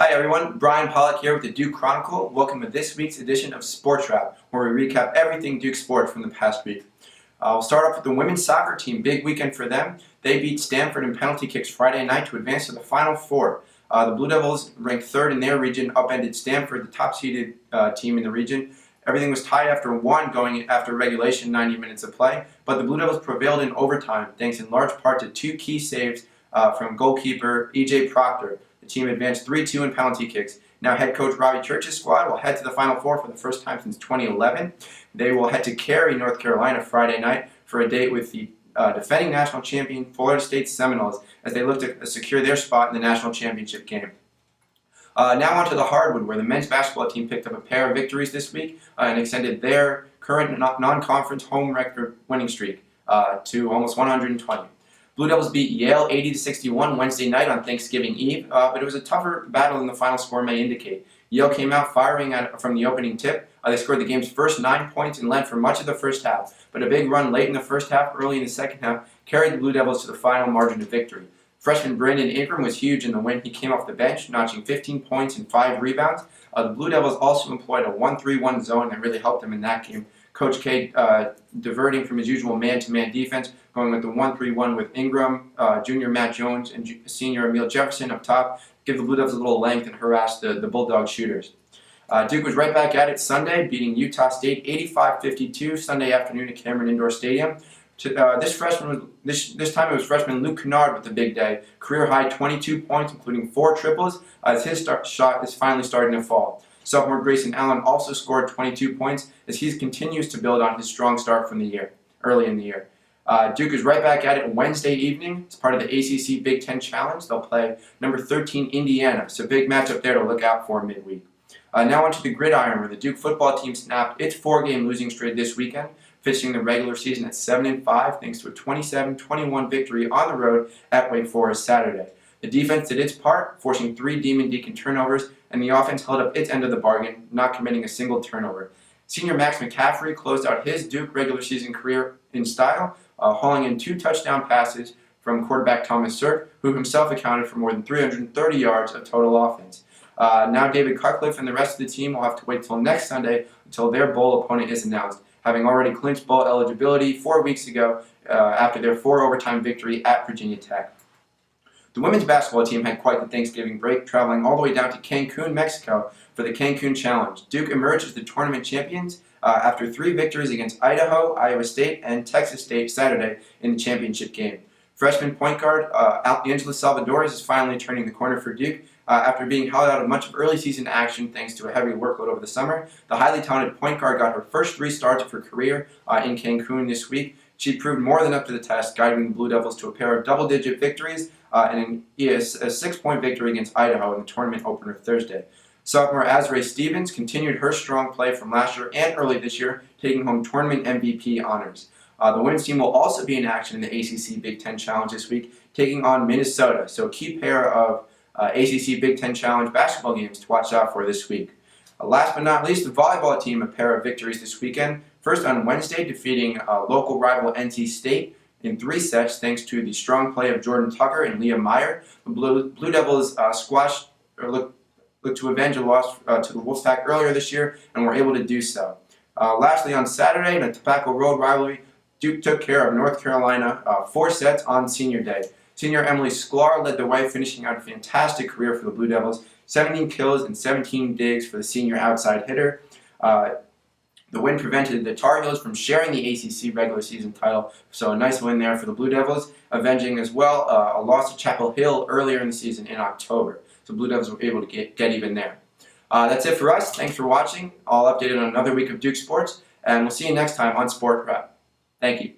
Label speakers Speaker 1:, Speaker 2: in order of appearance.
Speaker 1: Hi everyone, Brian Pollack here with the Duke Chronicle. Welcome to this week's edition of Sportswrap, where we recap everything Duke sports from the past week. We'll start off with the women's soccer team. Big weekend for them. They beat Stanford in penalty kicks Friday night to advance to the Final Four. The Blue Devils, ranked third in their region, upended Stanford, the top-seeded team in the region. Everything was tied after one going after regulation, 90 minutes of play, but the Blue Devils prevailed in overtime, thanks in large part to two key saves from goalkeeper E.J. Proctor. The team advanced 3-2 in penalty kicks. Now head coach Robbie Church's squad will head to the Final Four for the first time since 2011. They will head to Cary, North Carolina Friday night for a date with the defending national champion Florida State Seminoles as they look to secure their spot in the national championship game. Now on to the hardwood, where the men's basketball team picked up a pair of victories this week and extended their current non-conference home record winning streak to almost 120. Blue Devils beat Yale 80-61 Wednesday night on Thanksgiving Eve, but it was a tougher battle than the final score may indicate. Yale came out firing from the opening tip. They scored the game's first 9 points and led for much of the first half, but a big run late in the first half, early in the second half, carried the Blue Devils to the final margin of victory. Freshman Brandon Ingram was huge in the win. He came off the bench, notching 15 points and 5 rebounds. The Blue Devils also employed a 1-3-1 zone that really helped them in that game. Coach K diverting from his usual man-to-man defense, going with the 1-3-1 with Ingram, junior Matt Jones, and senior Emil Jefferson up top, give the Blue Devils a little length and harass the Bulldog shooters. Duke was right back at it Sunday, beating Utah State 85-52 Sunday afternoon at Cameron Indoor Stadium. This time it was freshman Luke Kennard with the big day. Career-high 22 points, including 4 triples, as his shot is finally starting to fall. Sophomore Grayson Allen also scored 22 points as he continues to build on his strong start from early in the year. Duke is right back at it Wednesday evening. It's part of the ACC Big Ten Challenge. They'll play number 13 Indiana, so big matchup there to look out for midweek. Now onto the gridiron, where the Duke football team snapped its 4-game losing streak this weekend, finishing the regular season at 7-5 thanks to a 27-21 victory on the road at Wake Forest Saturday. The defense did its part, forcing 3 Demon Deacon turnovers, and the offense held up its end of the bargain, not committing a single turnover. Senior Max McCaffrey closed out his Duke regular season career in style, hauling in 2 touchdown passes from quarterback Thomas Sirk, who himself accounted for more than 330 yards of total offense. Now David Cutcliffe and the rest of the team will have to wait till next Sunday until their bowl opponent is announced, having already clinched bowl eligibility 4 weeks ago after their 4-overtime victory at Virginia Tech. The women's basketball team had quite the Thanksgiving break, traveling all the way down to Cancun, Mexico for the Cancun Challenge. Duke emerged as the tournament champions after 3 victories against Idaho, Iowa State, and Texas State Saturday in the championship game. Freshman point guard Angela Salvadores is finally turning the corner for Duke. After being held out of much of early season action thanks to a heavy workload over the summer, the highly talented point guard got her first 3 starts of her career in Cancun this week. She proved more than up to the test, guiding the Blue Devils to a pair of double-digit victories and a 6-point victory against Idaho in the tournament opener Thursday. Sophomore Azrae Stevens continued her strong play from last year and early this year, taking home tournament MVP honors. The women's team will also be in action in the ACC Big Ten Challenge this week, taking on Minnesota, so a key pair of ACC Big Ten Challenge basketball games to watch out for this week. Last but not least, the volleyball team, a pair of victories this weekend. First on Wednesday, defeating local rival NC State in 3 sets thanks to the strong play of Jordan Tucker and Leah Meyer. The Blue Devils looked to avenge a loss to the Wolfpack earlier this year and were able to do so. Lastly, on Saturday, in a Tobacco Road rivalry, Duke took care of North Carolina 4 sets on Senior Day. Senior Emily Sklar led the way, finishing out a fantastic career for the Blue Devils, 17 kills and 17 digs for the senior outside hitter. The win prevented the Tar Heels from sharing the ACC regular season title, so a nice win there for the Blue Devils, avenging as well a loss to Chapel Hill earlier in the season in October. So Blue Devils were able to get even there. That's it for us. Thanks for watching. All updated on another week of Duke Sports, and we'll see you next time on Sportswrap. Thank you.